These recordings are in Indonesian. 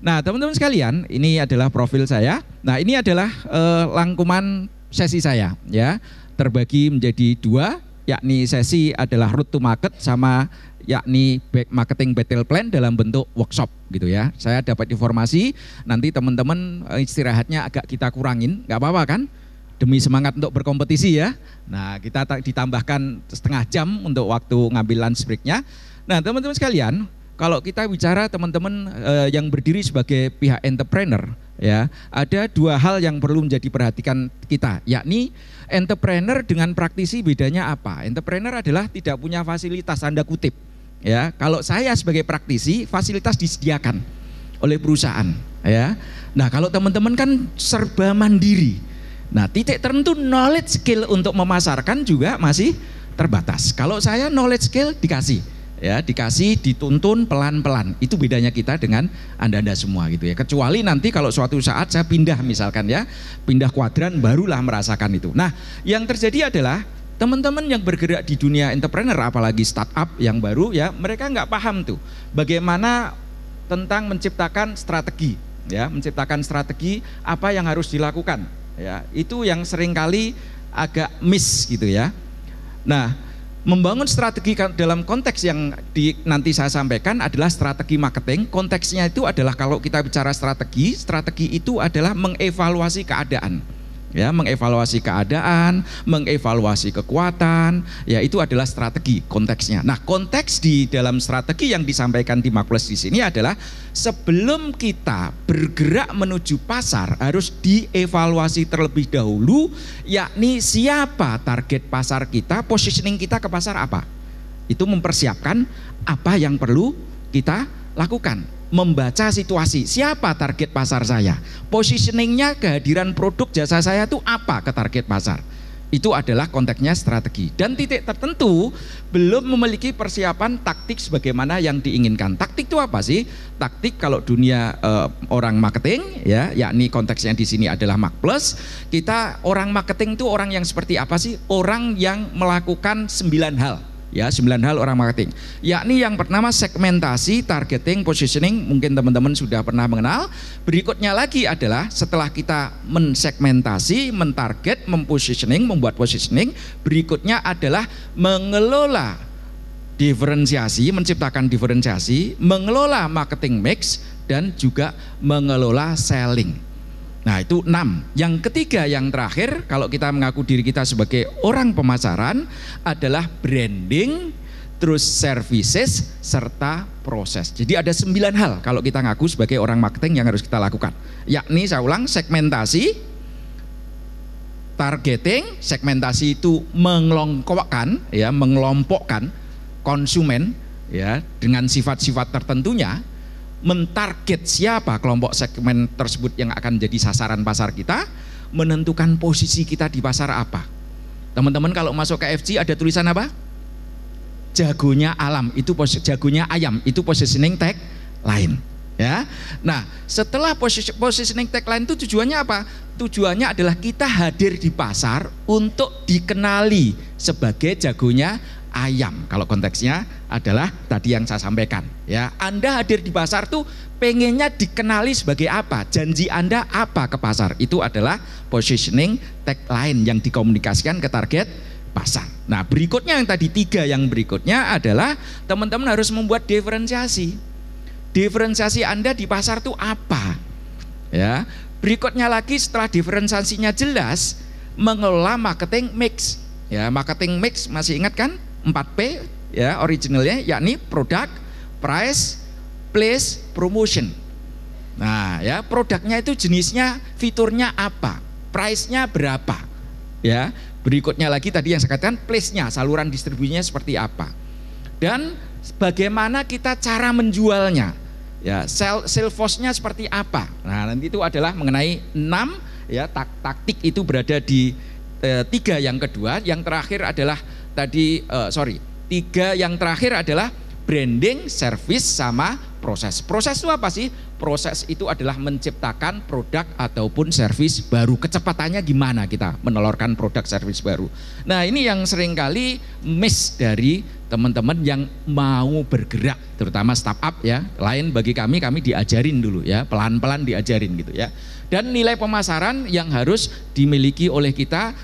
Nah, teman-teman sekalian, ini adalah profil saya. Nah, ini adalah rangkuman sesi saya, ya. Terbagi menjadi dua, yakni sesi adalah route to market sama yakni marketing battle plan dalam bentuk workshop gitu ya. Saya dapat informasi, nanti teman-teman istirahatnya agak kita kurangin, nggak apa-apa kan? Demi semangat untuk berkompetisi ya. Nah, kita ditambahkan setengah jam untuk waktu ngambil lunch breaknya. Nah, teman-teman sekalian, kalau kita bicara teman-teman yang berdiri sebagai pihak entrepreneur, ya, ada dua hal yang perlu menjadi perhatikan kita, yakni entrepreneur dengan praktisi bedanya apa? Entrepreneur adalah tidak punya fasilitas, tanda kutip. Ya, kalau saya sebagai praktisi, fasilitas disediakan oleh perusahaan. Ya, nah kalau teman-teman kan serba mandiri. Nah, titik tertentu knowledge skill untuk memasarkan juga masih terbatas. Kalau saya knowledge skill dikasih. Ya, dikasih, dituntun pelan-pelan. Itu bedanya kita dengan Anda-anda semua gitu ya. Kecuali nanti kalau suatu saat saya pindah misalkan ya, pindah kuadran barulah merasakan itu. Nah, yang terjadi adalah teman-teman yang bergerak di dunia entrepreneur, apalagi startup yang baru ya, mereka nggak paham tuh bagaimana tentang menciptakan strategi, ya, menciptakan strategi apa yang harus dilakukan. Ya, itu yang seringkali agak miss gitu ya. Nah, membangun strategi dalam konteks yang nanti saya sampaikan adalah strategi marketing. Konteksnya itu adalah kalau kita bicara strategi, strategi itu adalah mengevaluasi keadaan. Ya, mengevaluasi keadaan, mengevaluasi kekuatan, ya itu adalah strategi konteksnya. Nah, konteks di dalam strategi yang disampaikan di Marketplace di sini adalah sebelum kita bergerak menuju pasar harus dievaluasi terlebih dahulu, yakni siapa target pasar kita, positioning kita ke pasar apa. Itu mempersiapkan apa yang perlu kita lakukan. Membaca situasi, siapa target pasar saya, positioningnya, kehadiran produk jasa saya itu apa ke target pasar. Itu adalah konteksnya strategi. Dan titik tertentu belum memiliki persiapan taktik sebagaimana yang diinginkan. Taktik itu apa sih? Taktik kalau dunia orang marketing ya, yakni konteksnya di sini adalah Marketplace. Kita orang marketing itu orang yang seperti apa sih? Orang yang melakukan 9 hal. Ya, 9 hal orang marketing. Yakni yang pertama segmentasi, targeting, positioning, mungkin teman-teman sudah pernah mengenal. Berikutnya lagi adalah setelah kita mensegmentasi, mentarget, mempositioning, membuat positioning, berikutnya adalah mengelola diferensiasi, menciptakan diferensiasi, mengelola marketing mix, dan juga mengelola selling. Nah, itu 6. Yang ketiga, yang terakhir, kalau kita mengaku diri kita sebagai orang pemasaran adalah branding, terus services, serta proses. Jadi ada 9 hal kalau kita ngaku sebagai orang marketing yang harus kita lakukan. Yakni saya ulang, segmentasi, targeting. Segmentasi itu mengelompokkan ya, mengelompokkan konsumen ya dengan sifat-sifat tertentunya. Mentarget siapa kelompok segmen tersebut yang akan jadi sasaran pasar kita, menentukan posisi kita di pasar apa. Teman-teman kalau masuk ke KFC ada tulisan apa? Jagonya alam, itu jagonya ayam, itu positioning tag lain. Ya, nah setelah positioning tag lain itu tujuannya apa? Tujuannya adalah kita hadir di pasar untuk dikenali sebagai jagonya ayam. Kalau konteksnya adalah tadi yang saya sampaikan ya, Anda hadir di pasar tuh pengennya dikenali sebagai apa, janji Anda apa ke pasar, itu adalah positioning tagline yang dikomunikasikan ke target pasar. Nah, berikutnya yang tadi 3 yang berikutnya adalah teman-teman harus membuat diferensiasi. Diferensiasi Anda di pasar tuh apa ya. Berikutnya lagi setelah diferensiasinya jelas, mengelola marketing mix ya. Marketing mix masih ingat kan? 4P ya originalnya, yakni produk, price, place, promotion. Nah ya, produknya itu jenisnya, fiturnya apa, price-nya berapa ya. Berikutnya lagi tadi yang saya katakan, place-nya, saluran distribusinya seperti apa, dan bagaimana kita cara menjualnya ya, sales force-nya seperti apa. Nah nanti itu adalah mengenai 6 ya, taktik itu berada di 3 yang kedua. Yang terakhir adalah tadi 3 yang terakhir adalah branding, service, sama proses. Proses itu apa sih? proses itu adalah menciptakan produk ataupun servis baru. Kecepatannya gimana kita menelurkan produk servis baru. Nah ini yang seringkali miss dari teman-teman yang mau bergerak, terutama startup ya. Lain bagi kami diajarin dulu ya, pelan-pelan diajarin gitu ya. Dan nilai pemasaran yang harus dimiliki oleh kita,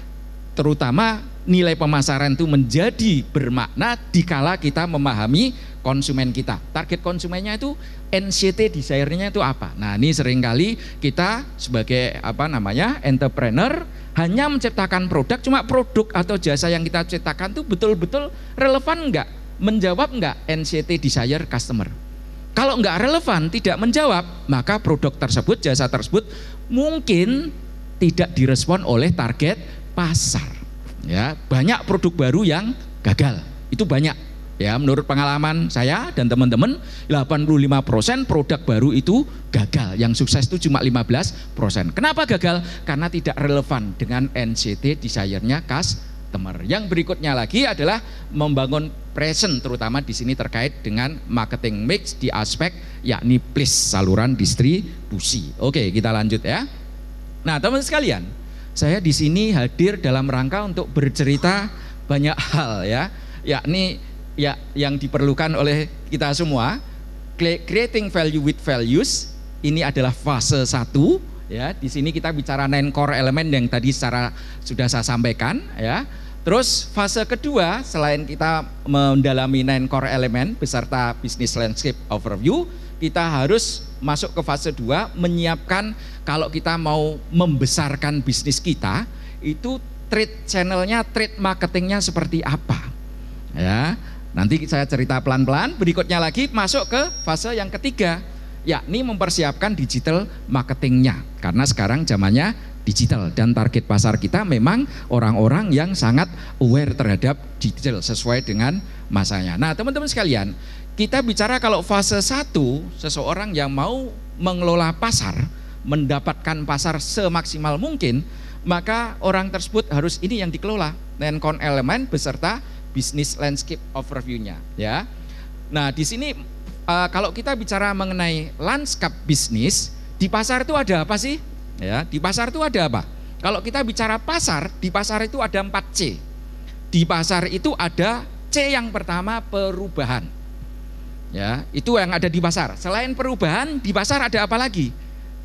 terutama nilai pemasaran itu menjadi bermakna dikala kita memahami konsumen kita. Target konsumennya itu NCT desire-nya itu apa? Nah, ini seringkali kita sebagai entrepreneur hanya menciptakan produk, cuma produk atau jasa yang kita ciptakan itu betul-betul relevan enggak? Menjawab enggak NCT desire customer? Kalau enggak relevan, tidak menjawab, maka produk tersebut, jasa tersebut mungkin tidak direspon oleh target pasar. Ya, banyak produk baru yang gagal. Itu banyak. Ya, menurut pengalaman saya dan teman-teman, 85% produk baru itu gagal. Yang sukses itu cuma 15%. Kenapa gagal? Karena tidak relevan dengan NCT desire-nya customer. Yang berikutnya lagi adalah membangun presence, terutama di sini terkait dengan marketing mix di aspek yakni place, saluran distribusi. Oke, kita lanjut ya. Nah, teman sekalian, saya di sini hadir dalam rangka untuk bercerita banyak hal ya, yakni yang diperlukan oleh kita semua. Creating value with values ini adalah fase 1 ya. Di sini kita bicara 9 core element yang tadi sudah saya sampaikan ya. Terus fase kedua, selain kita mendalami 9 core element beserta business landscape overview, kita harus masuk ke fase 2, menyiapkan kalau kita mau membesarkan bisnis kita, itu trade channelnya, trade marketingnya seperti apa ya. Nanti saya cerita pelan-pelan. Berikutnya lagi masuk ke fase yang ketiga, yakni mempersiapkan digital marketingnya, karena sekarang zamannya digital dan target pasar kita memang orang-orang yang sangat aware terhadap digital sesuai dengan masanya. Nah teman-teman sekalian, kita bicara kalau fase 1, seseorang yang mau mengelola pasar, mendapatkan pasar semaksimal mungkin, maka orang tersebut harus ini yang dikelola, 9 core element beserta business landscape overview-nya ya. Nah, di sini kalau kita bicara mengenai landscape bisnis, di pasar itu ada apa sih? Ya, di pasar itu ada apa? Kalau kita bicara pasar, di pasar itu ada 4C. Di pasar itu ada C yang pertama, perubahan. Ya, itu yang ada di pasar. Selain perubahan, di pasar ada apa lagi?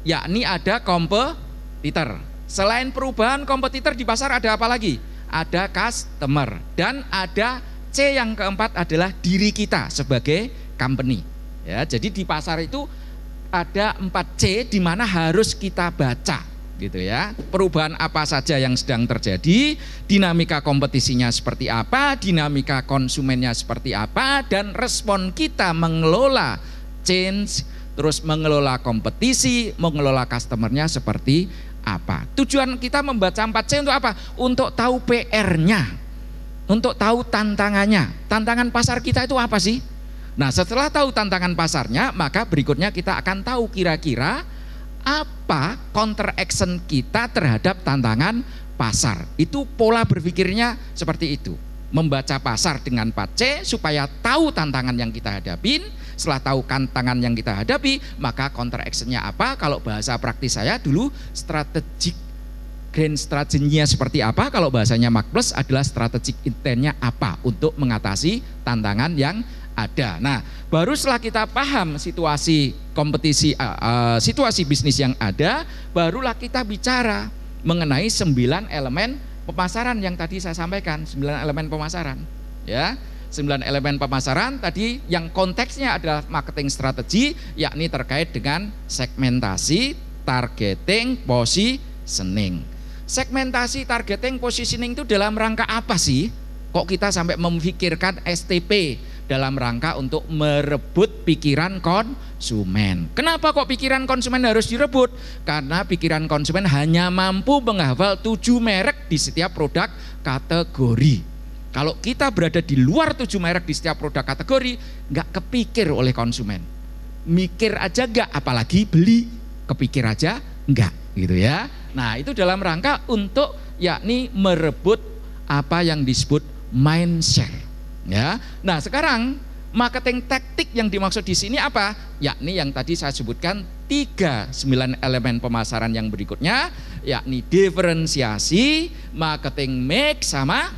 Yakni ada kompetitor. Selain perubahan kompetitor, di pasar ada apa lagi? Ada customer. Dan ada C yang keempat adalah diri kita sebagai company. Ya, jadi di pasar itu ada 4C di mana harus kita baca gitu ya. Perubahan apa saja yang sedang terjadi, dinamika kompetisinya seperti apa, dinamika konsumennya seperti apa, dan respon kita mengelola change, terus mengelola kompetisi, mengelola customernya seperti apa. Tujuan kita membaca 4C untuk apa? Untuk tahu PR-nya, untuk tahu tantangannya. Tantangan pasar kita itu apa sih? Nah, setelah tahu tantangan pasarnya, maka berikutnya kita akan tahu kira-kira apa counter action kita terhadap tantangan pasar. Itu pola berpikirnya seperti itu. Membaca pasar dengan 4C supaya tahu tantangan yang kita hadapin. Setelah tahu tantangan yang kita hadapi, maka counter action-nya apa? Kalau bahasa praktis saya dulu, strategic grand strateginya seperti apa? Kalau bahasanya Mark Plus adalah strategic intent-nya apa untuk mengatasi tantangan yang ada. Nah, baru setelah kita paham situasi kompetisi, situasi bisnis yang ada, barulah kita bicara mengenai 9 elemen pemasaran yang tadi saya sampaikan. 9 elemen pemasaran ya. 9 elemen pemasaran tadi yang konteksnya adalah marketing strategi, yakni terkait dengan segmentasi, targeting, positioning. Segmentasi, targeting, positioning itu dalam rangka apa sih? Kok kita sampai memikirkan STP dalam rangka untuk merebut pikiran konsumen? Kenapa kok pikiran konsumen harus direbut? Karena pikiran konsumen hanya mampu menghafal 7 merek di setiap produk kategori. Kalau kita berada di luar 7 merek di setiap produk kategori, nggak kepikir oleh konsumen. Mikir aja nggak, apalagi beli. Kepikir aja nggak, gitu ya. Nah, itu dalam rangka untuk yakni merebut apa yang disebut mind share. Ya. Nah, sekarang marketing taktik yang dimaksud di sini apa? Yakni yang tadi saya sebutkan 9 elemen pemasaran yang berikutnya, yakni diferensiasi, marketing mix, sama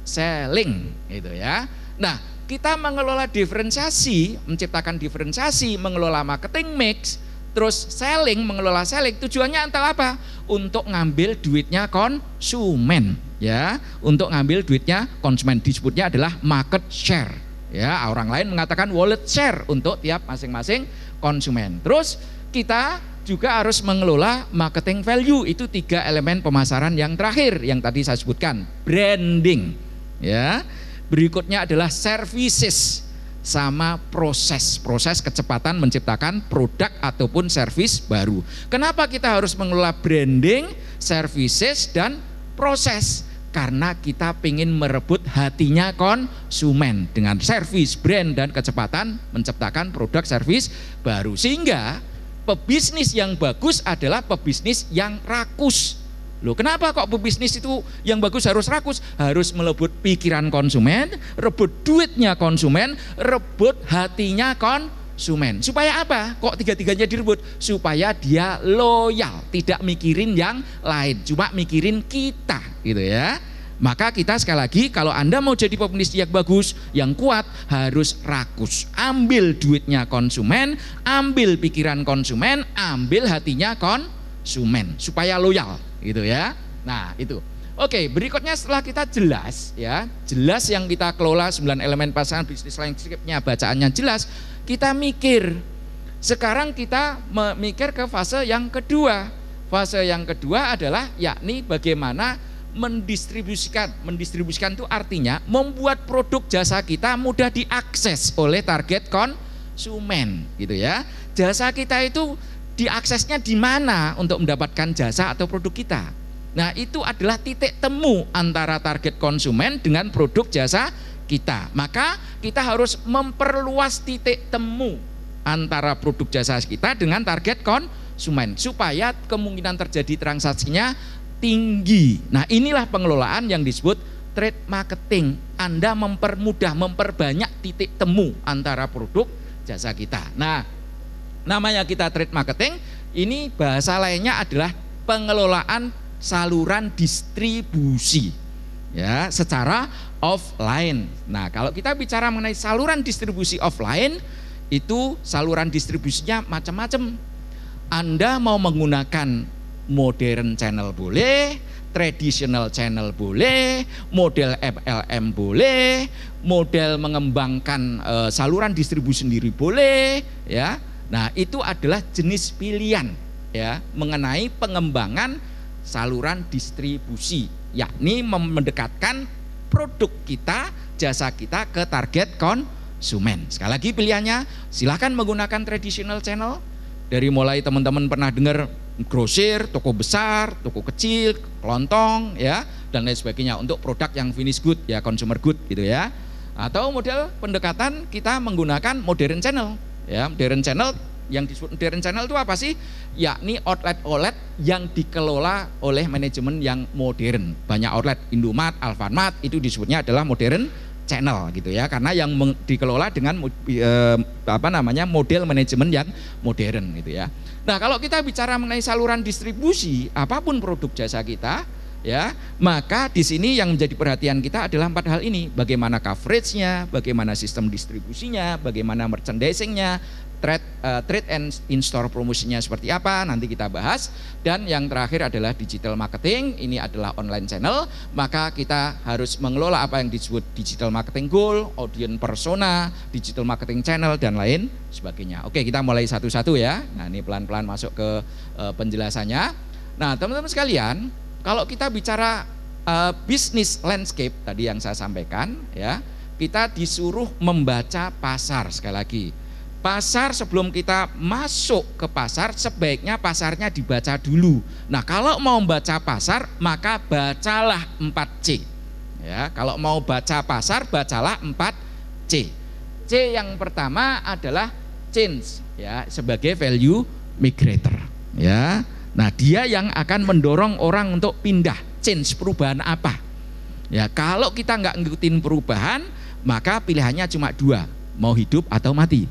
selling, gitu ya. Nah, kita mengelola diferensiasi, menciptakan diferensiasi, mengelola marketing mix, terus selling, mengelola selling, tujuannya antara apa? Untuk ngambil duitnya konsumen, ya. Untuk ngambil duitnya konsumen, disebutnya adalah market share, ya. Orang lain mengatakan wallet share untuk tiap masing-masing konsumen. Terus kita juga harus mengelola marketing value, itu 3 elemen pemasaran yang terakhir yang tadi saya sebutkan, branding, ya. Berikutnya adalah services sama proses kecepatan menciptakan produk ataupun servis baru. Kenapa kita harus mengelola branding, services, dan proses? Karena kita ingin merebut hatinya konsumen dengan servis, brand, dan kecepatan menciptakan produk servis baru. Sehingga pebisnis yang bagus adalah pebisnis yang rakus. Loh, kenapa kok pebisnis itu yang bagus harus rakus? Harus merebut pikiran konsumen, rebut duitnya konsumen, rebut hatinya konsumen. Supaya apa? Kok tiga-tiganya direbut? Supaya dia loyal, tidak mikirin yang lain, cuma mikirin kita, gitu ya. Maka kita sekali lagi, kalau Anda mau jadi pebisnis yang bagus, yang kuat, harus rakus. Ambil duitnya konsumen, ambil pikiran konsumen, ambil hatinya konsumen, supaya loyal, gitu ya. Nah, itu. Oke, berikutnya setelah kita jelas, ya, jelas yang kita kelola 9 elemen pasangan bisnis landscape-nya, bacaannya jelas, kita mikir. Sekarang kita memikir ke fase yang kedua. Fase yang kedua adalah yakni bagaimana mendistribusikan. Mendistribusikan itu artinya membuat produk jasa kita mudah diakses oleh target konsumen, gitu ya. Jasa kita itu diaksesnya di mana untuk mendapatkan jasa atau produk kita. Nah, itu adalah titik temu antara target konsumen dengan produk jasa kita. Maka kita harus memperluas titik temu antara produk jasa kita dengan target konsumen supaya kemungkinan terjadi transaksinya tinggi. Nah, inilah pengelolaan yang disebut trade marketing. Anda mempermudah, memperbanyak titik temu antara produk jasa kita. Nah, namanya kita trade marketing, ini bahasa lainnya adalah pengelolaan saluran distribusi, ya, secara offline. Nah, kalau kita bicara mengenai saluran distribusi offline, itu saluran distribusinya macam-macam. Anda mau menggunakan modern channel boleh, traditional channel boleh, model MLM boleh, model mengembangkan saluran distribusi sendiri boleh, ya. Nah, itu adalah jenis pilihan, ya, mengenai pengembangan saluran distribusi, yakni mendekatkan produk kita, jasa kita ke target konsumen. Sekali lagi pilihannya, silahkan menggunakan traditional channel. Dari mulai teman-teman pernah dengar grosir, toko besar, toko kecil, kelontong, ya, dan lain sebagainya untuk produk yang finish good, ya, consumer good, gitu ya. Atau model pendekatan kita menggunakan modern channel. Ya, modern channel, yang disebut modern channel itu apa sih? Yakni outlet yang dikelola oleh manajemen yang modern. Banyak outlet, Indomart, Alfamart, itu disebutnya adalah modern channel, gitu ya. Karena yang dikelola dengan model manajemen yang modern, gitu ya. Nah, kalau kita bicara mengenai saluran distribusi apapun produk jasa kita, ya, maka di sini yang menjadi perhatian kita adalah 4 hal ini. Bagaimana coveragenya, bagaimana sistem distribusinya, bagaimana merchandisingnya, trade and in-store promosinya seperti apa, nanti kita bahas. Dan yang terakhir adalah digital marketing, ini adalah online channel. Maka kita harus mengelola apa yang disebut digital marketing goal, audience persona, digital marketing channel, dan lain sebagainya. Oke, kita mulai satu-satu ya. Nah, ini pelan-pelan masuk ke penjelasannya. Nah, teman-teman sekalian, kalau kita bicara bisnis landscape tadi yang saya sampaikan, ya, kita disuruh membaca pasar. Sekali lagi, pasar, sebelum kita masuk ke pasar, sebaiknya pasarnya dibaca dulu. Nah, kalau mau baca pasar, maka bacalah 4C. Ya, kalau mau baca pasar, bacalah 4C. C yang pertama adalah change, ya, sebagai value migrator. Ya, nah, dia yang akan mendorong orang untuk pindah. Change, perubahan apa? Ya, kalau kita nggak ngikutin perubahan, maka pilihannya cuma 2, mau hidup atau mati.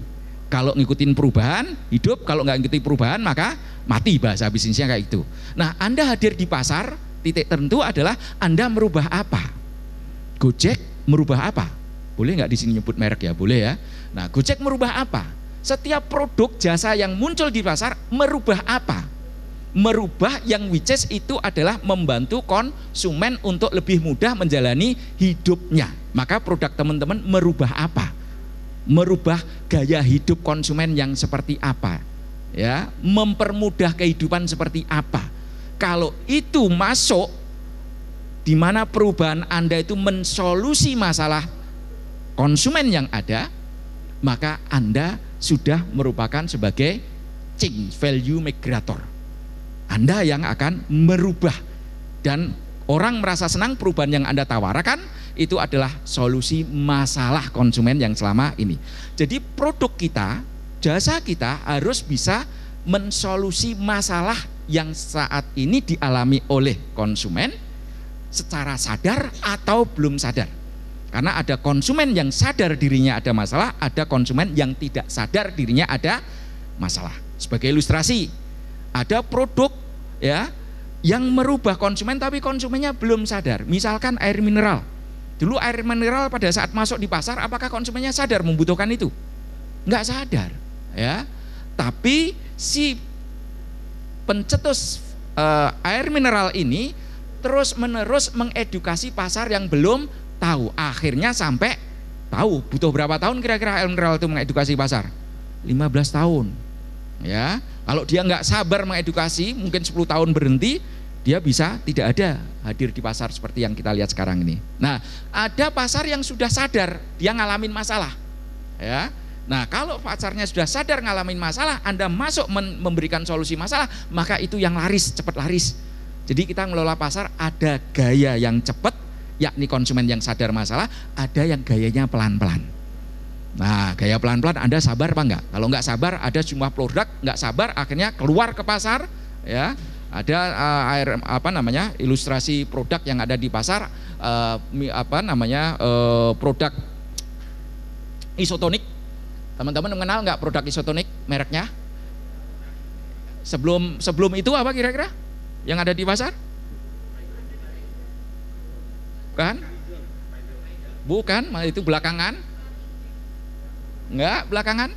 Kalau ngikutin perubahan hidup, kalau nggak ngikutin perubahan maka mati, bahasa bisnisnya kayak gitu. Nah, Anda hadir di pasar, titik tertentu adalah Anda merubah apa? Gojek merubah apa? Boleh nggak di sini nyebut merek ya? Boleh ya. Nah, Gojek merubah apa? Setiap produk jasa yang muncul di pasar merubah apa? Merubah yang which is itu adalah membantu konsumen untuk lebih mudah menjalani hidupnya. Maka produk teman-teman merubah apa? Merubah gaya hidup konsumen yang seperti apa? Ya, mempermudah kehidupan seperti apa? Kalau itu masuk, di mana perubahan Anda itu mensolusi masalah konsumen yang ada, maka Anda sudah merupakan sebagai change value migrator. Anda yang akan merubah, dan orang merasa senang perubahan yang Anda tawarkan itu adalah solusi masalah konsumen yang selama ini. Jadi produk kita, jasa kita harus bisa mensolusi masalah yang saat ini dialami oleh konsumen secara sadar atau belum sadar. Karena ada konsumen yang sadar dirinya ada masalah, ada konsumen yang tidak sadar dirinya ada masalah. Sebagai ilustrasi, ada produk ya yang merubah konsumen tapi konsumennya belum sadar. Misalkan air mineral. Dulu air mineral pada saat masuk di pasar, apakah konsumennya sadar membutuhkan itu? Enggak sadar, ya. Tapi si pencetus air mineral ini terus-menerus mengedukasi pasar yang belum tahu. Akhirnya sampai tahu. Butuh berapa tahun kira-kira air mineral itu mengedukasi pasar? 15 tahun. Ya, kalau dia nggak sabar mengedukasi, mungkin 10 tahun berhenti, dia bisa tidak ada hadir di pasar seperti yang kita lihat sekarang ini. Nah, ada pasar yang sudah sadar dia ngalamin masalah, ya. Nah, kalau pasarnya sudah sadar ngalamin masalah, Anda masuk memberikan solusi masalah, maka itu yang laris, cepat laris. Jadi kita ngelola pasar ada gaya yang cepat, yakni konsumen yang sadar masalah, ada yang gayanya pelan-pelan. Nah, gaya pelan-pelan Anda sabar apa enggak? Kalau enggak sabar, ada jumlah produk enggak sabar, akhirnya keluar ke pasar, ya. Ada ilustrasi produk yang ada di pasar, produk isotonik. Teman-teman mengenal nggak produk isotonik mereknya? Sebelum itu apa kira-kira yang ada di pasar? Bukan, itu belakangan. Enggak, belakangan.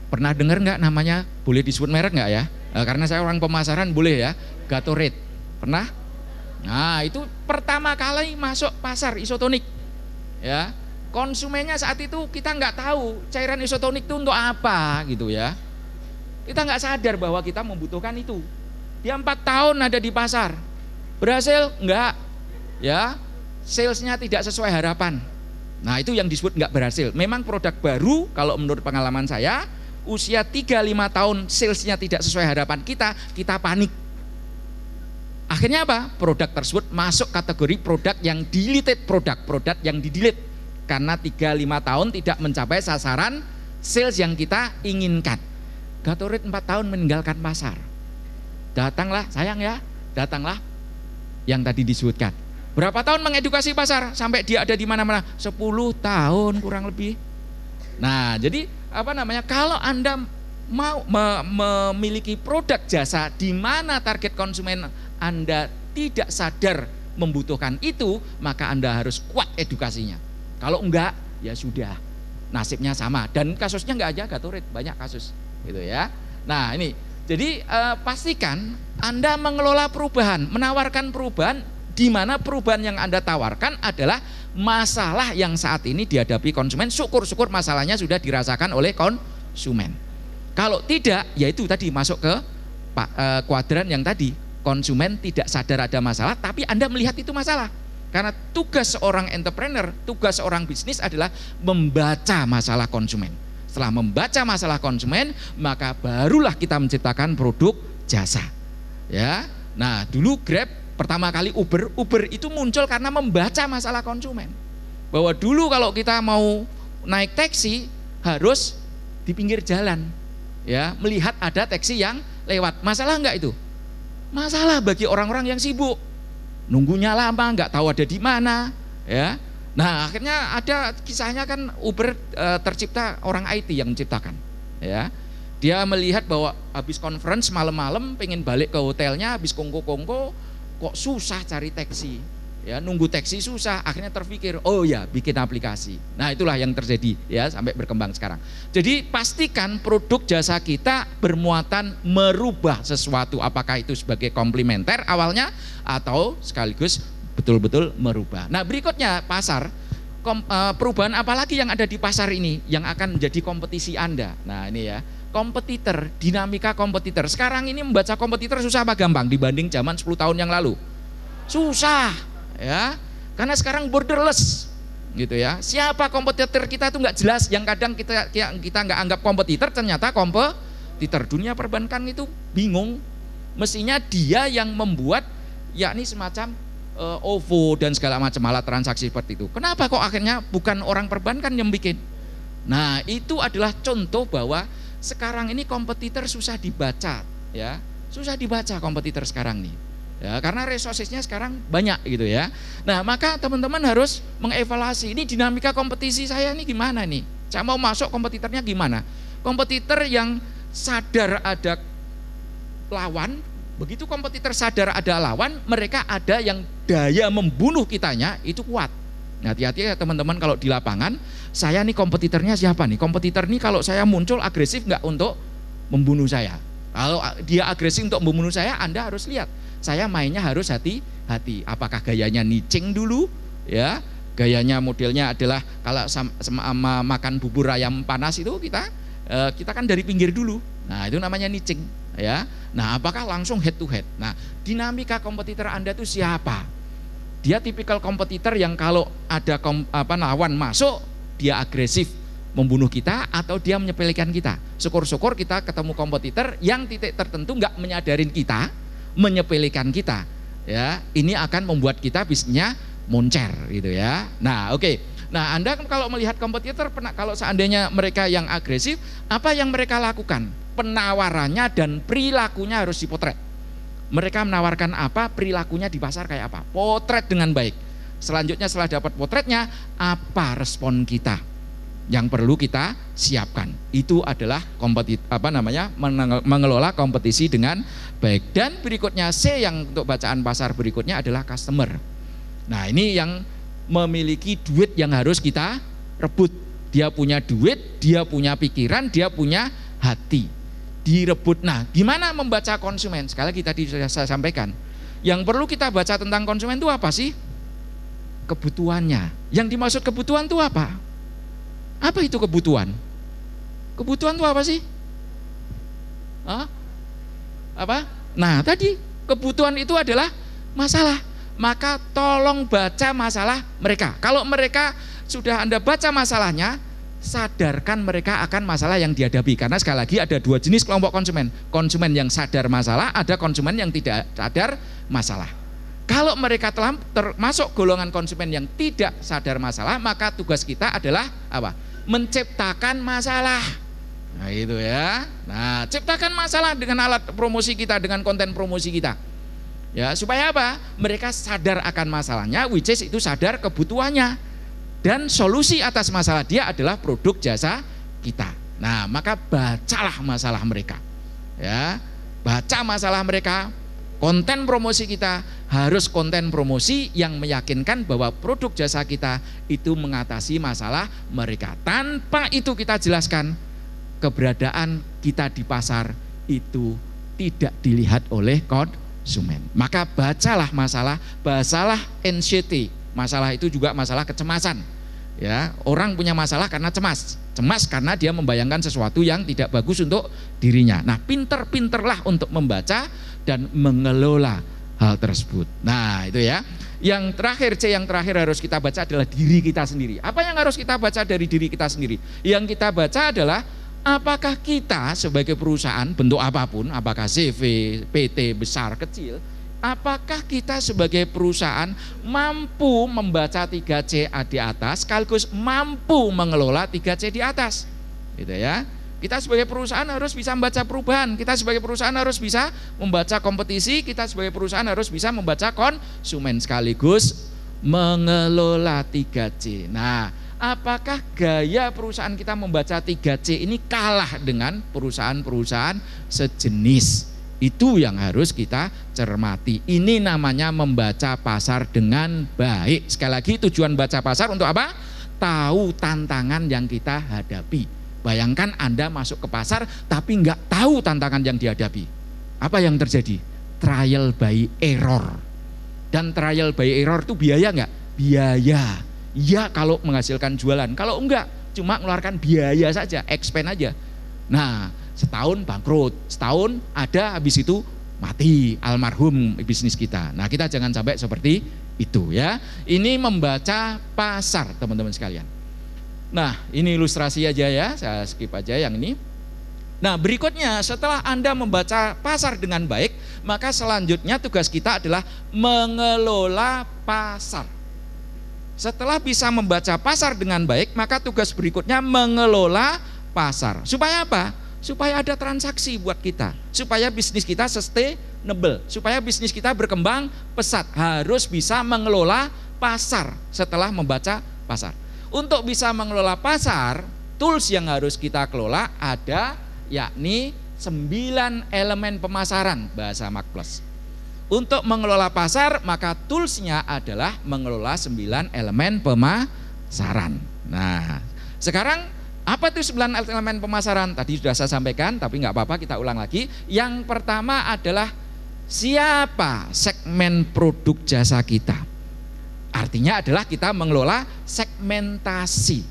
Pernah dengar nggak namanya? Boleh disebut merek nggak ya? Karena saya orang pemasaran boleh ya. Gatorade, pernah? Nah, itu pertama kali masuk pasar isotonik, ya. Konsumennya saat itu kita nggak tahu cairan isotonik itu untuk apa gitu ya. Kita nggak sadar bahwa kita membutuhkan itu. Dia 4 tahun ada di pasar, berhasil nggak? Ya, salesnya tidak sesuai harapan. Nah, itu yang disebut nggak berhasil. Memang produk baru, kalau menurut pengalaman saya, usia 3-5 tahun salesnya tidak sesuai harapan kita panik. Akhirnya apa? Produk tersebut masuk kategori produk yang deleted produk yang di-delete karena 3-5 tahun tidak mencapai sasaran sales yang kita inginkan. Gatorade 4 tahun meninggalkan pasar. Datanglah, sayang ya, datanglah yang tadi disebutkan. Berapa tahun mengedukasi pasar sampai dia ada di mana-mana? 10 tahun kurang lebih. Nah, jadi kalau Anda mau memiliki produk jasa di mana target konsumen Anda tidak sadar membutuhkan itu, maka Anda harus kuat edukasinya. Kalau enggak, ya sudah, nasibnya sama. Dan kasusnya enggak aja Gatorade, banyak kasus gitu ya. Nah, ini jadi pastikan Anda mengelola perubahan, menawarkan perubahan di mana perubahan yang Anda tawarkan adalah masalah yang saat ini dihadapi konsumen. Syukur-syukur masalahnya sudah dirasakan oleh konsumen. Kalau tidak, yaitu tadi masuk ke kuadran yang tadi, konsumen tidak sadar ada masalah, tapi Anda melihat itu masalah. Karena tugas seorang entrepreneur, tugas seorang bisnis adalah membaca masalah konsumen. Setelah membaca masalah konsumen, maka barulah kita menciptakan produk jasa. Ya, nah dulu Grab, pertama kali Uber itu muncul karena membaca masalah konsumen. Bahwa dulu kalau kita mau naik taksi harus di pinggir jalan, ya, melihat ada taksi yang lewat. Masalah enggak itu? Masalah bagi orang-orang yang sibuk, nunggunya lama, enggak tahu ada di mana, ya. Nah, akhirnya ada kisahnya kan Uber tercipta orang IT yang menciptakan, ya. Dia melihat bahwa habis conference malam-malam pengen balik ke hotelnya, habis kongko-kongko kok susah cari taksi. Ya, nunggu taksi susah, akhirnya terpikir, oh ya, bikin aplikasi. Nah, itulah yang terjadi ya sampai berkembang sekarang. Jadi pastikan produk jasa kita bermuatan merubah sesuatu, apakah itu sebagai komplementer awalnya atau sekaligus betul-betul merubah. Nah, berikutnya pasar. Perubahan apa lagi yang ada di pasar ini yang akan menjadi kompetisi Anda? Nah, ini ya, kompetitor, dinamika kompetitor. Sekarang ini membaca kompetitor susah apa gampang dibanding zaman 10 tahun yang lalu? Susah. Ya, karena sekarang borderless gitu ya. Siapa kompetitor kita tuh nggak jelas, yang kadang kita nggak anggap kompetitor ternyata kompetitor. Dunia perbankan itu bingung, mestinya dia yang membuat yakni semacam OVO dan segala macam alat transaksi seperti itu. Kenapa kok akhirnya bukan orang perbankan yang bikin? Nah, itu adalah contoh bahwa sekarang ini kompetitor susah dibaca, ya, susah dibaca kompetitor sekarang nih. Ya, karena resourcesnya sekarang banyak gitu ya. Nah, maka teman-teman harus mengevaluasi ini dinamika kompetisi saya ini gimana nih. Saya mau masuk kompetitornya gimana? Kompetitor yang sadar ada lawan, begitu kompetitor sadar ada lawan, mereka ada yang daya membunuh kitanya itu kuat. Nah, hati-hati ya teman-teman kalau di lapangan, saya nih kompetitornya siapa nih? Kompetitor nih kalau saya muncul agresif nggak untuk membunuh saya. Kalau dia agresif untuk membunuh saya, Anda harus lihat. Saya mainnya harus hati-hati. Apakah gayanya nicing dulu, ya? Gayanya modelnya adalah kalau sama makan bubur ayam panas itu kita kan dari pinggir dulu. Nah, itu namanya nicing, ya. Nah, apakah langsung head to head? Nah, dinamika kompetitor Anda itu siapa? Dia tipikal kompetitor yang kalau ada lawan masuk, dia agresif membunuh kita atau dia menyepelekan kita. Syukur-syukur kita ketemu kompetitor yang titik tertentu nggak menyadarin kita, menyepelekan kita, ya. Ini akan membuat kita bisnisnya moncer gitu ya. Nah, oke. Nah, Anda kalau melihat kompetitor, kalau seandainya mereka yang agresif, apa yang mereka lakukan? Penawarannya dan perilakunya harus dipotret. Mereka menawarkan apa, perilakunya di pasar kayak apa? Potret dengan baik. Selanjutnya setelah dapat potretnya, apa respon kita? Yang perlu kita siapkan itu adalah mengelola kompetisi dengan baik. Dan berikutnya C yang untuk bacaan pasar berikutnya adalah customer. Nah, ini yang memiliki duit yang harus kita rebut. Dia punya duit, dia punya pikiran, dia punya hati, direbut. Nah, gimana membaca konsumen? Sekali lagi tadi sudah saya sampaikan, yang perlu kita baca tentang konsumen itu apa sih? Kebutuhannya. Yang dimaksud kebutuhan itu apa? Apa itu kebutuhan? Kebutuhan itu apa sih? Apa? Nah, tadi kebutuhan itu adalah masalah. Maka tolong baca masalah mereka. Kalau mereka sudah Anda baca masalahnya, sadarkan mereka akan masalah yang dihadapi. Karena sekali lagi ada dua jenis kelompok konsumen. Konsumen yang sadar masalah, ada konsumen yang tidak sadar masalah. Kalau mereka telah termasuk golongan konsumen yang tidak sadar masalah, maka tugas kita adalah apa? Menciptakan masalah. Nah, itu ya. Nah, ciptakan masalah dengan alat promosi kita, dengan konten promosi kita. Ya, supaya apa? Mereka sadar akan masalahnya, which is itu sadar kebutuhannya. Dan solusi atas masalah dia adalah produk jasa kita. Nah, maka bacalah masalah mereka. Ya, baca masalah mereka. Konten promosi kita harus konten promosi yang meyakinkan bahwa produk jasa kita itu mengatasi masalah mereka. Tanpa itu kita jelaskan, keberadaan kita di pasar itu tidak dilihat oleh konsumen. Maka bacalah masalah, bacalah anxiety. Masalah itu juga masalah kecemasan. Ya, orang punya masalah karena cemas karena dia membayangkan sesuatu yang tidak bagus untuk dirinya. Nah, pinter-pinterlah untuk membaca dan mengelola hal tersebut. Nah, itu ya. Yang terakhir, C yang terakhir harus kita baca adalah diri kita sendiri. Apa yang harus kita baca dari diri kita sendiri? Yang kita baca adalah apakah kita sebagai perusahaan bentuk apapun, apakah CV, PT, besar, kecil, apakah kita sebagai perusahaan mampu membaca 3C di atas sekaligus mampu mengelola 3C di atas, gitu ya. Kita sebagai perusahaan harus bisa membaca perubahan, kita sebagai perusahaan harus bisa membaca kompetisi, kita sebagai perusahaan harus bisa membaca konsumen sekaligus mengelola 3C. Nah, apakah gaya perusahaan kita membaca 3C ini kalah dengan perusahaan-perusahaan sejenis? Itu yang harus kita cermati. Ini namanya membaca pasar dengan baik. Sekali lagi, tujuan baca pasar untuk apa? Tahu tantangan yang kita hadapi. Bayangkan Anda masuk ke pasar tapi nggak tahu tantangan yang dihadapi. Apa yang terjadi? Trial by error. Dan trial by error itu biaya nggak? Biaya. Ya kalau menghasilkan jualan. Kalau enggak, cuma mengeluarkan biaya saja, expense aja. Nah, setahun bangkrut, setahun ada, habis itu mati, almarhum bisnis kita. Nah, kita jangan sampai seperti itu ya. Ini membaca pasar, teman-teman sekalian. Nah, ini ilustrasi aja ya, saya skip aja yang ini. Nah, berikutnya setelah Anda membaca pasar dengan baik, maka selanjutnya tugas kita adalah mengelola pasar. Setelah bisa membaca pasar dengan baik, maka tugas berikutnya mengelola pasar. Supaya apa? Supaya ada transaksi buat kita, supaya bisnis kita sustainable, supaya bisnis kita berkembang pesat. Harus bisa mengelola pasar setelah membaca pasar. Untuk bisa mengelola pasar, tools yang harus kita kelola ada, yakni 9 elemen pemasaran bahasa Makplus. Untuk mengelola pasar, maka toolsnya adalah mengelola 9 elemen pemasaran. Nah, sekarang apa itu 9 elemen pemasaran? Tadi sudah saya sampaikan, tapi nggak apa-apa kita ulang lagi. Yang pertama adalah siapa segmen produk jasa kita. Artinya adalah kita mengelola segmentasi.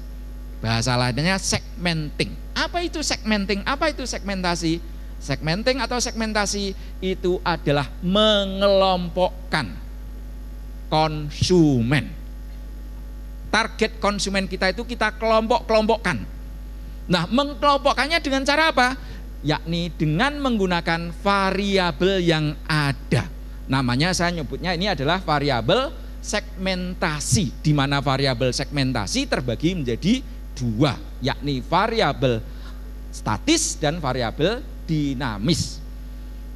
Bahasa lainnya segmenting. Apa itu segmenting? Apa itu segmentasi? Segmenting atau segmentasi itu adalah mengelompokkan konsumen. Target konsumen kita itu kita kelompok-kelompokkan. Nah, mengelompokkannya dengan cara apa? Yakni dengan menggunakan variabel yang ada. Namanya saya nyebutnya ini adalah variabel segmentasi, di mana variabel segmentasi terbagi menjadi 2, yakni variabel statis dan variabel dinamis.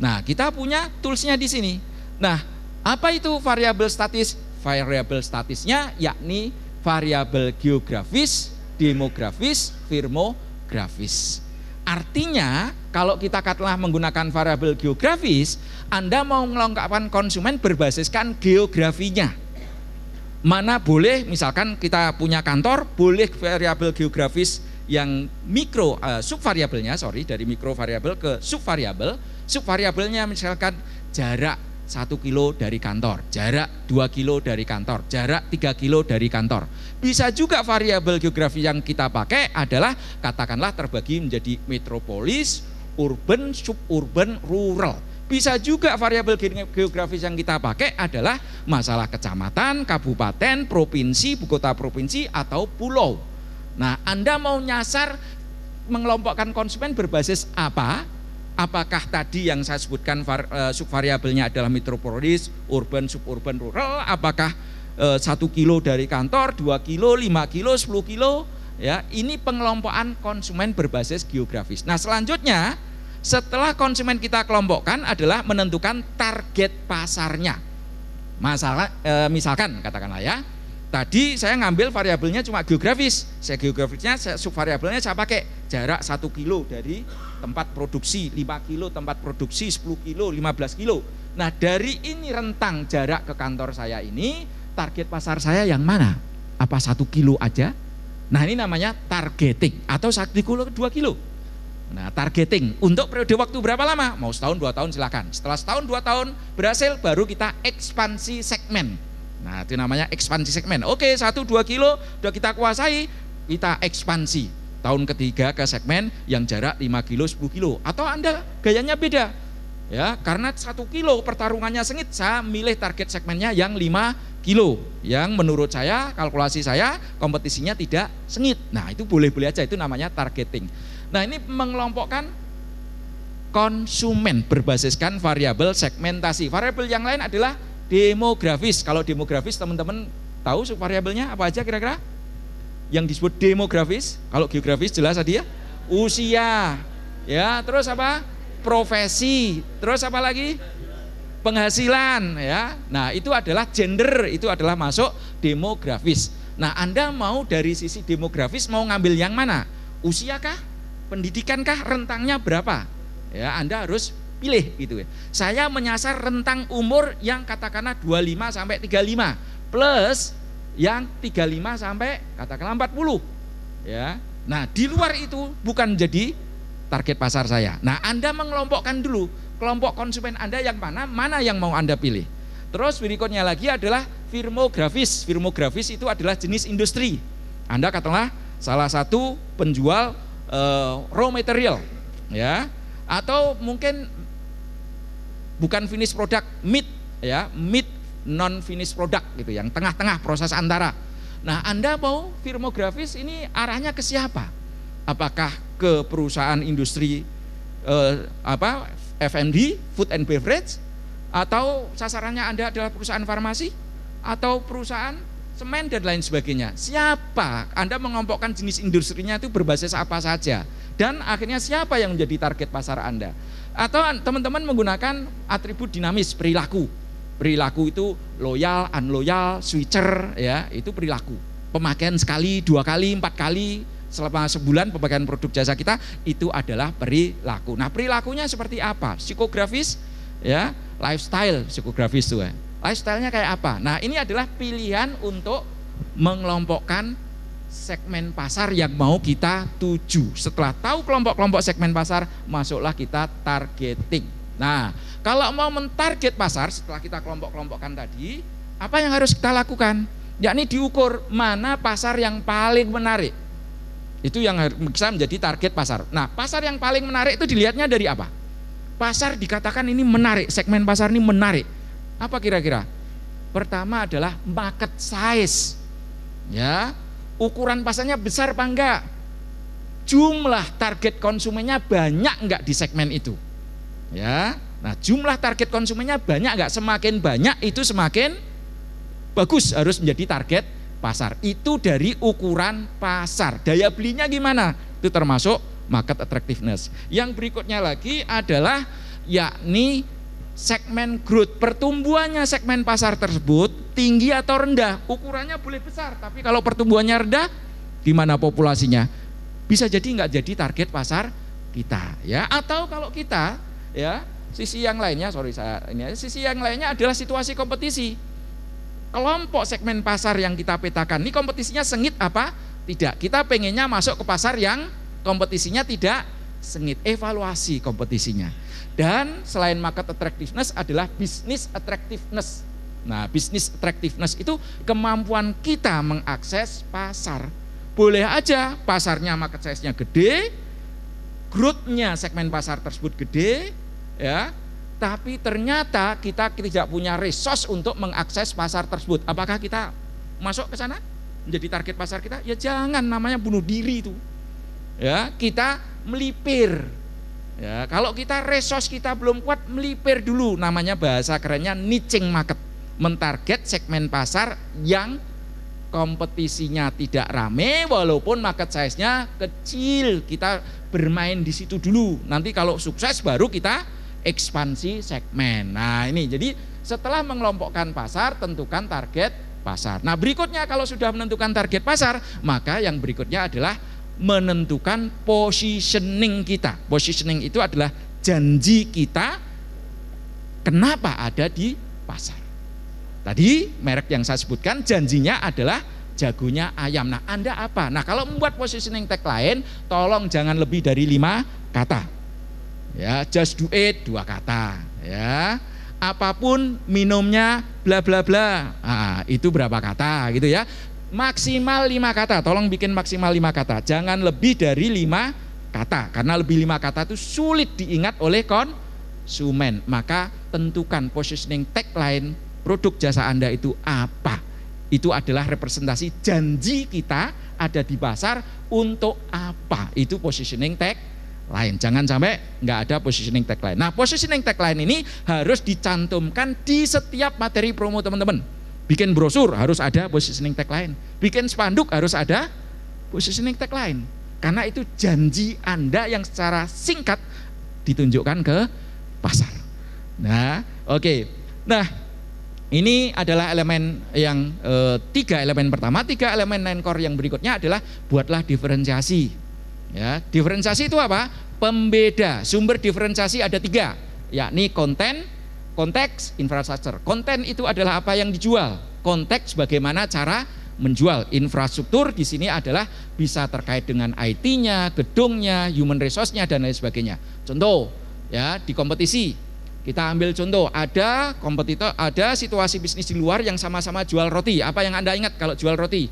Nah, kita punya toolsnya di sini. Nah, apa itu variabel statis? Variabel statisnya yakni variabel geografis, demografis, firmografis. Artinya, kalau kita katakanlah menggunakan variabel geografis, Anda mau melengkapkan konsumen berbasiskan geografinya. Mana boleh, misalkan kita punya kantor, boleh variabel geografis yang mikro, subvariabelnya, dari mikro variabel ke subvariabel. Subvariabelnya misalkan jarak 1 kilo dari kantor, jarak 2 kilo dari kantor, jarak 3 kilo dari kantor. Bisa juga variabel geografi yang kita pakai adalah katakanlah terbagi menjadi metropolis, urban, suburban, rural. Bisa juga variabel geografis yang kita pakai adalah masalah kecamatan, kabupaten, provinsi, ibu kota provinsi, atau pulau. Nah, Anda mau nyasar mengelompokkan konsumen berbasis apa? Apakah tadi yang saya sebutkan subvariabelnya adalah metropolis, urban, suburban, rural? Apakah 1 kilo dari kantor, 2 kilo, 5 kilo, 10 kilo? Ya, ini pengelompokan konsumen berbasis geografis. Nah, selanjutnya setelah konsumen kita kelompokkan adalah menentukan target pasarnya. Misalkan katakanlah ya, tadi saya ngambil variabelnya cuma geografis. Geografisnya subvariabelnya saya pakai jarak 1 kilo dari tempat produksi, 5 kilo tempat produksi, 10 kilo, 15 kilo. Nah, dari ini rentang jarak ke kantor saya ini, target pasar saya yang mana? Apa 1 kilo aja? Nah, ini namanya targeting atau 1 kilo ke 2 kilo. Nah, targeting untuk periode waktu berapa lama? Mau setahun, 2 tahun silakan. Setelah setahun, 2 tahun berhasil, baru kita ekspansi segmen. Nah, itu namanya ekspansi segmen. Oke, 1-2 kilo sudah kita kuasai, kita ekspansi. Tahun ketiga ke segmen yang jarak 5 kilo, 10 kilo. Atau Anda gayanya beda. Ya, karena 1 kilo pertarungannya sengit, saya milih target segmennya yang 5 kilo. Yang menurut saya, kalkulasi saya, kompetisinya tidak sengit. Nah, itu boleh-boleh aja, itu namanya targeting. Nah, ini mengelompokkan konsumen berbasiskan variabel segmentasi. Variabel yang lain adalah demografis. Kalau demografis teman-teman tahu subvariabelnya apa aja kira-kira? Yang disebut demografis. Kalau geografis jelas tadi ya. Usia. Ya, terus apa? Profesi. Terus apa lagi? penghasilan ya. Nah, itu adalah gender, itu adalah masuk demografis. Nah, Anda mau dari sisi demografis mau ngambil yang mana? Usia kah? Pendidikan kah? Rentangnya berapa? Ya, Anda harus pilih gitu ya. Saya menyasar rentang umur yang katakanlah 25 sampai 35 plus yang 35 sampai katakanlah 40 ya. Nah, di luar itu bukan jadi target pasar saya. Nah, Anda mengelompokkan dulu kelompok konsumen Anda yang mana yang mau Anda pilih. Terus berikutnya lagi adalah firmografis. Firmografis itu adalah jenis industri. Anda katakanlah salah satu penjual raw material ya, atau mungkin bukan finish product, meat ya, meat non finish product gitu, yang tengah-tengah proses antara. Nah, Anda mau firmografis ini arahnya ke siapa? Apakah ke perusahaan industri F&B, food and beverage, atau sasarannya Anda adalah perusahaan farmasi atau perusahaan semen dan lain sebagainya? Siapa? Anda mengelompokkan jenis industrinya itu berbasis apa saja, dan akhirnya siapa yang menjadi target pasar Anda? Atau teman-teman menggunakan atribut dinamis perilaku. Perilaku itu loyal, unloyal, switcher ya, itu perilaku. Pemakaian sekali, 2 kali, 4 kali selama sebulan pemakaian produk jasa kita, itu adalah perilaku. Nah, perilakunya seperti apa? Psikografis ya, lifestyle psikografis tuh ya. Lifestyle-nya kayak apa? Nah, ini adalah pilihan untuk mengelompokkan segmen pasar yang mau kita tuju. Setelah tahu kelompok-kelompok segmen pasar, masuklah kita targeting. Nah, kalau mau mentarget pasar setelah kita kelompok-kelompokkan tadi, apa yang harus kita lakukan? Yakni diukur mana pasar yang paling menarik. Itu yang bisa menjadi target pasar. Nah, pasar yang paling menarik itu dilihatnya dari apa? Pasar dikatakan ini menarik, segmen pasar ini menarik. Apa kira-kira? Pertama adalah market size. Ya, ukuran pasarnya besar apa enggak? Jumlah target konsumennya banyak enggak di segmen itu? Ya. Nah, jumlah target konsumennya banyak enggak? Semakin banyak itu semakin bagus, harus menjadi target pasar. Itu dari ukuran pasar. Daya belinya gimana? Itu termasuk market attractiveness. Yang berikutnya lagi adalah yakni segmen growth. Pertumbuhannya segmen pasar tersebut tinggi atau rendah. Ukurannya boleh besar, tapi kalau pertumbuhannya rendah, gimana populasinya? Bisa jadi nggak jadi target pasar kita ya. Atau kalau kita ya, sisi yang lainnya, sisi yang lainnya adalah situasi kompetisi. Kelompok segmen pasar yang kita petakan ini kompetisinya sengit apa? Tidak. Kita pengennya masuk ke pasar yang kompetisinya tidak sengit. Evaluasi kompetisinya. Dan selain market attractiveness adalah business attractiveness. Nah, business attractiveness itu kemampuan kita mengakses pasar. Boleh aja pasarnya market size-nya gede, growth-nya segmen pasar tersebut gede, ya. Tapi ternyata kita tidak punya resource untuk mengakses pasar tersebut. Apakah kita masuk ke sana menjadi target pasar kita? Ya jangan, namanya bunuh diri itu. Ya, kita melipir. Ya, kalau kita resource kita belum kuat, melipir dulu, namanya bahasa kerennya niching market. Mentarget segmen pasar yang kompetisinya tidak rame walaupun market size-nya kecil. Kita bermain di situ dulu. Nanti kalau sukses baru kita ekspansi segmen. Nah, ini jadi setelah mengelompokkan pasar, tentukan target pasar. Nah, berikutnya kalau sudah menentukan target pasar, maka yang berikutnya adalah menentukan positioning kita. Positioning itu adalah janji kita kenapa ada di pasar. Tadi merek yang saya sebutkan janjinya adalah jagonya ayam. Nah, Anda apa? Nah, kalau membuat positioning tagline, tolong jangan lebih dari 5 kata. Ya, just do it 2 kata. Ya, apapun minumnya bla bla bla. Nah, itu berapa kata gitu ya? Maksimal 5 kata. Tolong bikin maksimal 5 kata. Jangan lebih dari 5 kata. Karena lebih 5 kata itu sulit diingat oleh konsumen. Maka tentukan positioning tagline produk jasa Anda itu apa. Itu adalah representasi janji kita ada di pasar untuk apa. Itu positioning tagline. Jangan sampai nggak ada positioning tagline. Nah, positioning tagline ini harus dicantumkan di setiap materi promo teman-teman. Bikin brosur harus ada positioning tagline. Bikin spanduk harus ada positioning tagline. Karena itu janji Anda yang secara singkat ditunjukkan ke pasar. Nah, Oke. Nah, ini adalah elemen yang tiga elemen pertama. Tiga elemen 9 core yang berikutnya adalah buatlah diferensiasi. Ya, diferensiasi itu apa? Pembeda. Sumber diferensiasi ada tiga, yakni konten, konteks, infrastruktur. Konten itu adalah apa yang dijual. Konteks bagaimana cara menjual. Infrastruktur di sini adalah bisa terkait dengan IT-nya, gedungnya, human resource-nya dan lain sebagainya. Contoh, ya di kompetisi kita ambil contoh, ada kompetitor, ada situasi bisnis di luar yang sama-sama jual roti. Apa yang Anda ingat kalau jual roti?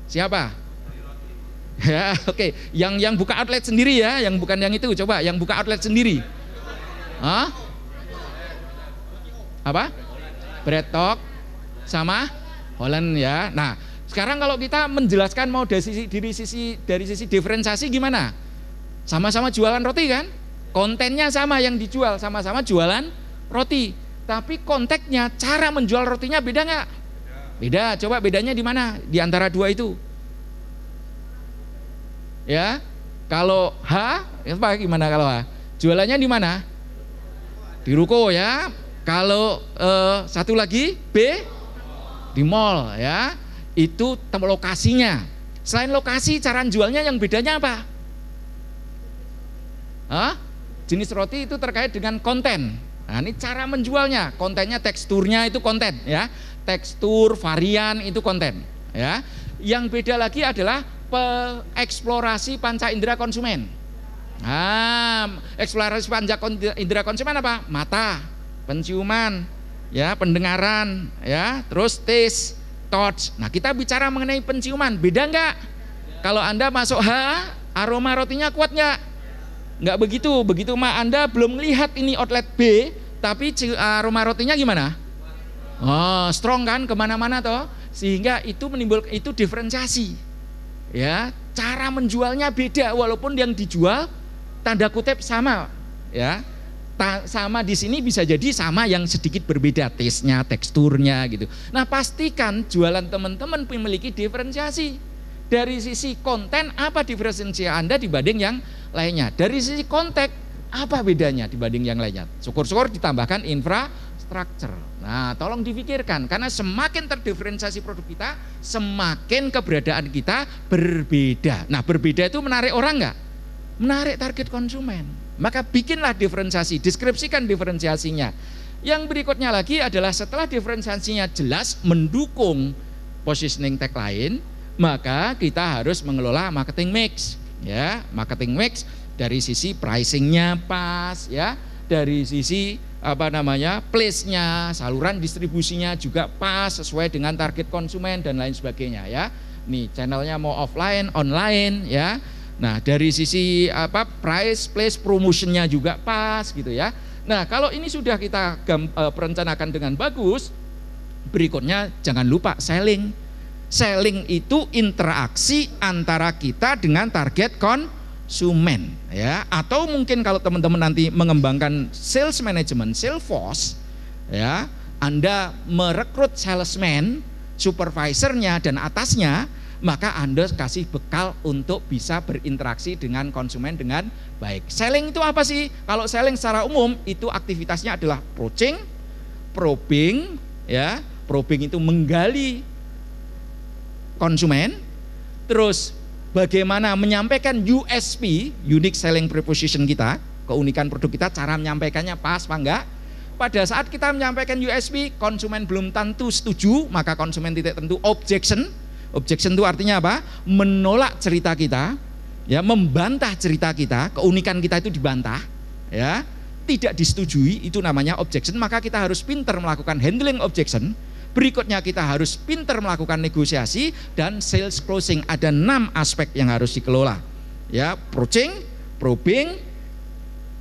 Siapa? Ya, oke. Yang buka outlet sendiri ya, yang bukan yang itu. Coba yang buka outlet sendiri. Hah? Apa? Bread Talk sama Holland ya. Nah, sekarang kalau kita menjelaskan mau dari sisi diferensiasi gimana? Sama-sama jualan roti kan? Kontennya sama yang dijual, sama-sama jualan roti. Tapi konteksnya, cara menjual rotinya beda nggak? Beda. Coba bedanya di mana? Di antara dua itu. Ya, kalau H, apa gimana kalau H? Jualannya di mana? Di ruko ya. Kalau satu lagi B, di mall ya. Itu lokasinya. Selain lokasi, cara jualnya yang bedanya apa? Hah? Jenis roti itu terkait dengan konten. Nah, ini cara menjualnya, kontennya, teksturnya itu konten ya. Tekstur, varian itu konten ya. Yang beda lagi adalah eksplorasi panca indera konsumen. Nah, eksplorasi panca indera konsumen apa? Mata, penciuman, ya, pendengaran, ya, terus taste, touch. Nah, kita bicara mengenai penciuman, beda enggak? Kalau Anda masuk H, aroma rotinya kuat enggak? Enggak begitu, begitu mah Anda belum melihat ini outlet B, tapi aroma rotinya gimana? Oh, strong kan, kemana-mana toh, sehingga itu menimbulkan, itu diferensiasi, ya, cara menjualnya beda, walaupun yang dijual tanda kutip sama, ya, sama di sini bisa jadi sama yang sedikit berbeda, taste-nya, teksturnya gitu. Nah, pastikan jualan teman-teman memiliki diferensiasi. Dari sisi konten apa diferensiasi Anda dibanding yang lainnya? Dari sisi konteks apa bedanya dibanding yang lainnya? Syukur-syukur ditambahkan infrastruktur. Nah, tolong difikirkan, karena semakin terdiferensiasi produk kita, semakin keberadaan kita berbeda. Nah, berbeda itu menarik orang enggak? Menarik target konsumen. Maka bikinlah diferensiasi, deskripsikan diferensiasinya. Yang berikutnya lagi adalah setelah diferensiasinya jelas mendukung positioning tagline, maka kita harus mengelola marketing mix, ya, marketing mix dari sisi pricingnya pas, ya, dari sisi apa namanya place-nya, saluran distribusinya juga pas sesuai dengan target konsumen dan lain sebagainya, ya. Nih channelnya mau offline, online, ya. Nah, dari sisi apa price, place, promotionnya juga pas gitu ya. Nah, kalau ini sudah kita perencanakan dengan bagus, berikutnya jangan lupa selling. Selling itu interaksi antara kita dengan target konsumen, ya. Atau mungkin kalau teman-teman nanti mengembangkan sales management, sales force, ya, Anda merekrut salesman, supervisornya dan atasnya, maka Anda kasih bekal untuk bisa berinteraksi dengan konsumen dengan baik. Selling itu apa sih? Kalau selling secara umum itu aktivitasnya adalah approaching, probing, ya. Probing itu menggali konsumen, terus bagaimana menyampaikan USP, unique selling proposition kita, keunikan produk kita, cara menyampaikannya pas apa enggak. Pada saat kita menyampaikan USP, konsumen belum tentu setuju, maka konsumen titik tentu objection. Objection itu artinya apa? Menolak cerita kita, ya, membantah cerita kita, keunikan kita itu dibantah, ya, tidak disetujui, itu namanya objection. Maka kita harus pintar melakukan handling objection. Berikutnya kita harus pintar melakukan negosiasi dan sales closing. Ada 6 aspek yang harus dikelola, ya, approaching, probing,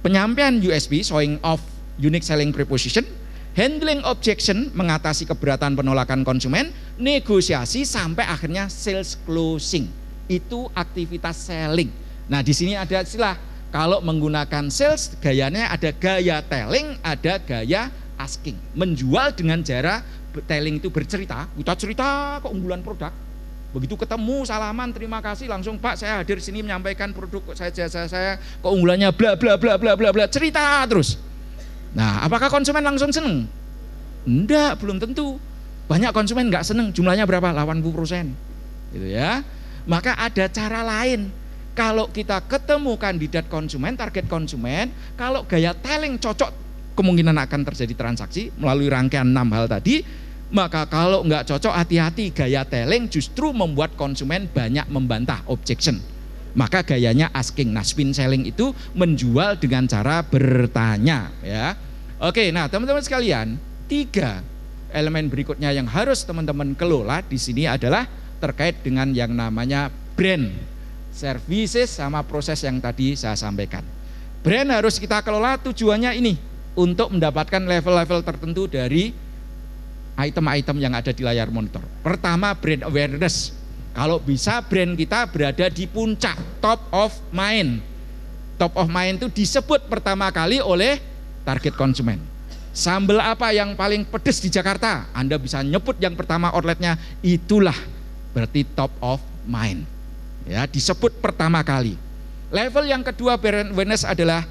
penyampaian USP, showing off unique selling proposition, handling objection, mengatasi keberatan penolakan konsumen, negosiasi sampai akhirnya sales closing. Itu aktivitas selling. Nah, di sini ada istilah, kalau menggunakan sales gayanya ada gaya telling, ada gaya asking. Menjual dengan cara telling itu bercerita, kita cerita keunggulan produk. Begitu ketemu salaman, terima kasih, langsung Pak saya hadir sini menyampaikan produk saya keunggulannya bla bla bla bla bla bla, cerita terus. Nah, apakah konsumen langsung seneng? Enggak, belum tentu. Banyak konsumen nggak seneng, jumlahnya berapa? 80%. Gitu ya. Maka ada cara lain. Kalau kita ketemu kandidat konsumen, target konsumen, kalau gaya telling cocok, kemungkinan akan terjadi transaksi melalui rangkaian 6 hal tadi. Maka kalau nggak cocok, hati-hati, gaya telling justru membuat konsumen banyak membantah, objection. Maka gayanya asking. Nah, spin selling itu menjual dengan cara bertanya, ya. Oke, nah teman-teman sekalian, 3 elemen berikutnya yang harus teman-teman kelola di sini adalah terkait dengan yang namanya brand, services, sama proses yang tadi saya sampaikan. Brand harus kita kelola, tujuannya ini untuk mendapatkan level-level tertentu dari item-item yang ada di layar monitor. Pertama, brand awareness. Kalau bisa brand kita berada di puncak, top of mind. Top of mind itu disebut pertama kali oleh target konsumen. Sambal apa yang paling pedas di Jakarta? Anda bisa nyebut yang pertama outletnya, itulah berarti top of mind. Ya, disebut pertama kali. Level yang kedua brand awareness adalah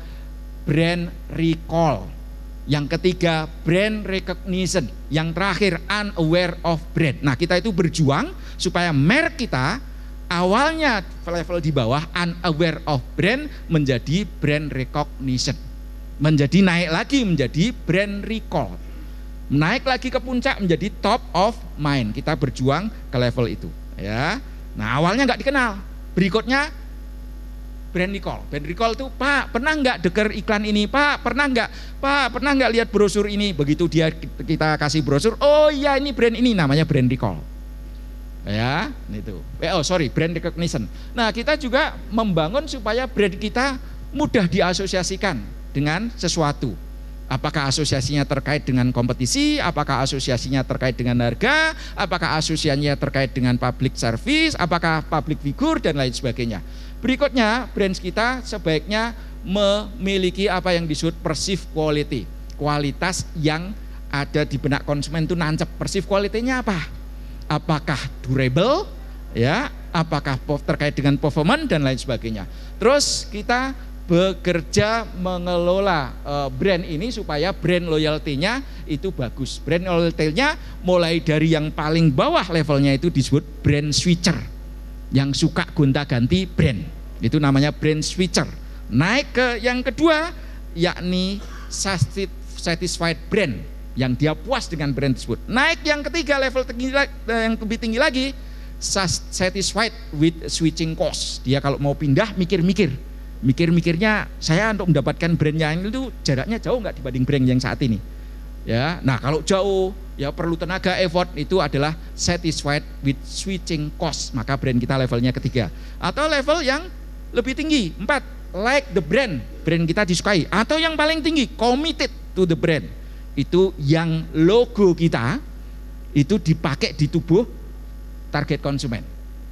brand recall. Yang ketiga brand recognition. Yang terakhir unaware of brand. Nah, kita itu berjuang supaya merek kita awalnya level di bawah unaware of brand menjadi brand recognition. Menjadi naik lagi menjadi brand recall. Naik lagi ke puncak menjadi top of mind. Kita berjuang ke level itu, ya. Nah, awalnya nggak dikenal. Berikutnya brand recall. Brand recall itu, Pak, pernah nggak dengar iklan ini? Pak, pernah nggak? Pak, pernah nggak lihat brosur ini? Begitu kita kasih brosur, oh iya ini brand ini, namanya brand recall. Ya, itu. Brand recognition. Nah, kita juga membangun supaya brand kita mudah diasosiasikan dengan sesuatu. Apakah asosiasinya terkait dengan kompetisi, apakah asosiasinya terkait dengan harga, apakah asosiasinya terkait dengan public service, apakah public figure, dan lain sebagainya. Berikutnya, brand kita sebaiknya memiliki apa yang disebut perceived quality. Kualitas yang ada di benak konsumen itu nancep. Perceived quality-nya apa? Apakah durable, ya, apakah terkait dengan performance, dan lain sebagainya. Terus kita bekerja mengelola brand ini supaya brand loyalty-nya itu bagus. Brand loyalty-nya mulai dari yang paling bawah levelnya itu disebut brand switcher, yang suka gonta-ganti brand, itu namanya brand switcher. Naik ke yang kedua, yakni satisfied brand, yang dia puas dengan brand tersebut. Naik yang ketiga, level tinggi, yang lebih tinggi lagi, satisfied with switching cost. Dia kalau mau pindah mikirnya saya untuk mendapatkan brand yang itu jaraknya jauh nggak dibanding brand yang saat ini, ya. Nah, kalau jauh ya perlu tenaga, effort, itu adalah satisfied with switching cost, maka brand kita levelnya ketiga. Atau level yang lebih tinggi, 4, like the brand kita disukai. Atau yang paling tinggi, committed to the brand, itu yang logo kita itu dipakai di tubuh target konsumen,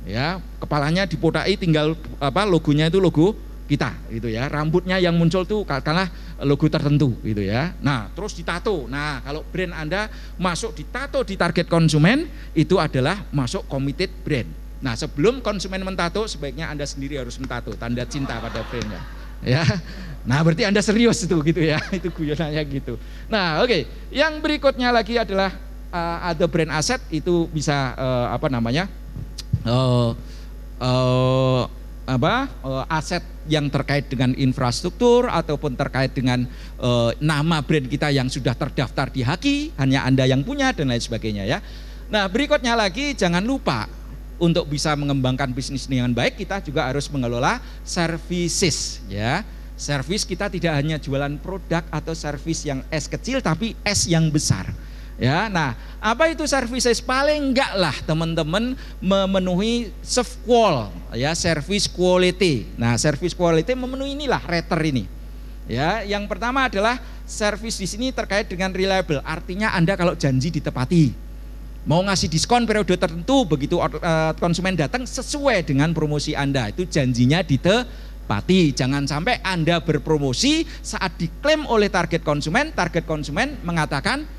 ya. Kepalanya dipodai, tinggal logonya itu logo kita, gitu ya. Rambutnya yang muncul tuh katakanlah logo tertentu, gitu ya. Nah, terus ditato. Nah, kalau brand Anda masuk ditato di target konsumen, itu adalah masuk committed brand. Nah, sebelum konsumen mentato, sebaiknya Anda sendiri harus mentato, tanda cinta pada brandnya, ya. Nah, berarti Anda serius itu, gitu ya. Itu guyonannya gitu. Nah, oke. Yang berikutnya lagi adalah ada brand asset, itu bisa aset yang terkait dengan infrastruktur ataupun terkait dengan nama brand kita yang sudah terdaftar di Haki, hanya Anda yang punya, dan lain sebagainya, ya. Nah, berikutnya lagi, jangan lupa untuk bisa mengembangkan bisnis dengan baik, kita juga harus mengelola services, ya. Service kita tidak hanya jualan produk atau service yang S kecil, tapi S yang besar, ya. Nah, apa itu services? Paling enggak lah teman-teman memenuhi SERVQUAL, ya, service quality. Nah, service quality memenuhi inilah rater ini, ya. Yang pertama adalah service di sini terkait dengan reliable, artinya Anda kalau janji ditepati, mau ngasih diskon periode tertentu, begitu konsumen datang sesuai dengan promosi Anda, itu janjinya ditepati. Jangan sampai Anda berpromosi saat diklaim oleh target konsumen mengatakan,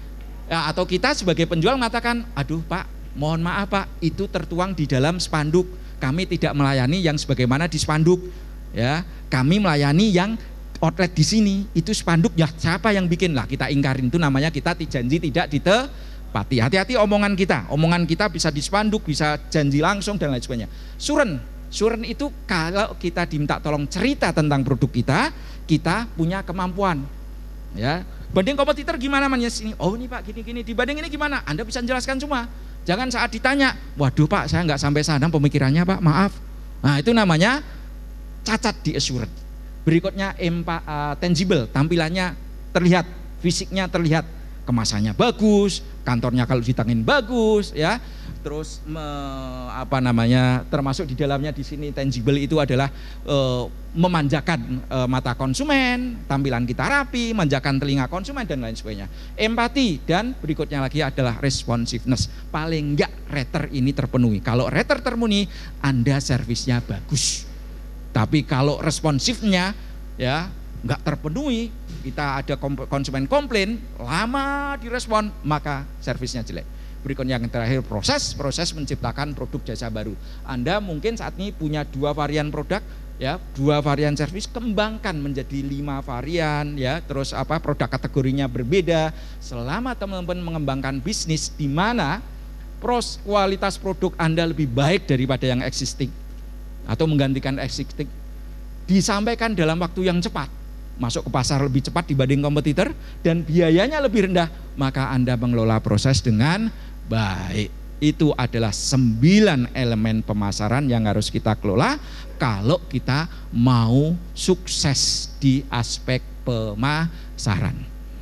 ya, atau kita sebagai penjual mengatakan, aduh Pak, mohon maaf Pak, itu tertuang di dalam spanduk, kami tidak melayani yang sebagaimana di spanduk, ya. Kami melayani yang outlet di sini, itu spanduk ya siapa yang bikin lah, kita ingkarin, itu namanya kita janji tidak ditepati. Hati-hati omongan kita bisa di spanduk, bisa janji langsung dan lain sebagainya. Suren itu kalau kita diminta tolong cerita tentang produk kita punya kemampuan. Ya, banding kompetitor gimana sini? Oh ini Pak gini-gini, dibanding ini gimana? Anda bisa menjelaskan semua. Jangan saat ditanya, waduh Pak saya nggak sampai sana pemikirannya Pak, maaf. Nah itu namanya cacat di assurance. Berikutnya tangible, tampilannya terlihat, fisiknya terlihat, kemasannya bagus, kantornya kalau ditangin bagus, ya. Terus termasuk di dalamnya di sini tangible itu adalah memanjakan mata konsumen, tampilan kita rapi, manjakan telinga konsumen dan lain sebagainya. Empati dan berikutnya lagi adalah responsiveness. Paling enggak rater ini terpenuhi. Kalau rater terpenuhi, Anda servisnya bagus. Tapi kalau responsifnya ya enggak terpenuhi, kita ada konsumen komplain, lama direspon, maka servisnya jelek. Berikutnya yang terakhir proses menciptakan produk jasa baru. Anda mungkin saat ini punya 2 varian produk, ya 2 varian servis, kembangkan menjadi 5 varian, ya terus produk kategorinya berbeda. Selama teman-teman mengembangkan bisnis di mana kualitas produk Anda lebih baik daripada yang existing atau menggantikan existing, disampaikan dalam waktu yang cepat, masuk ke pasar lebih cepat dibanding kompetitor dan biayanya lebih rendah, maka Anda mengelola proses dengan baik. Itu adalah 9 elemen pemasaran yang harus kita kelola kalau kita mau sukses di aspek pemasaran.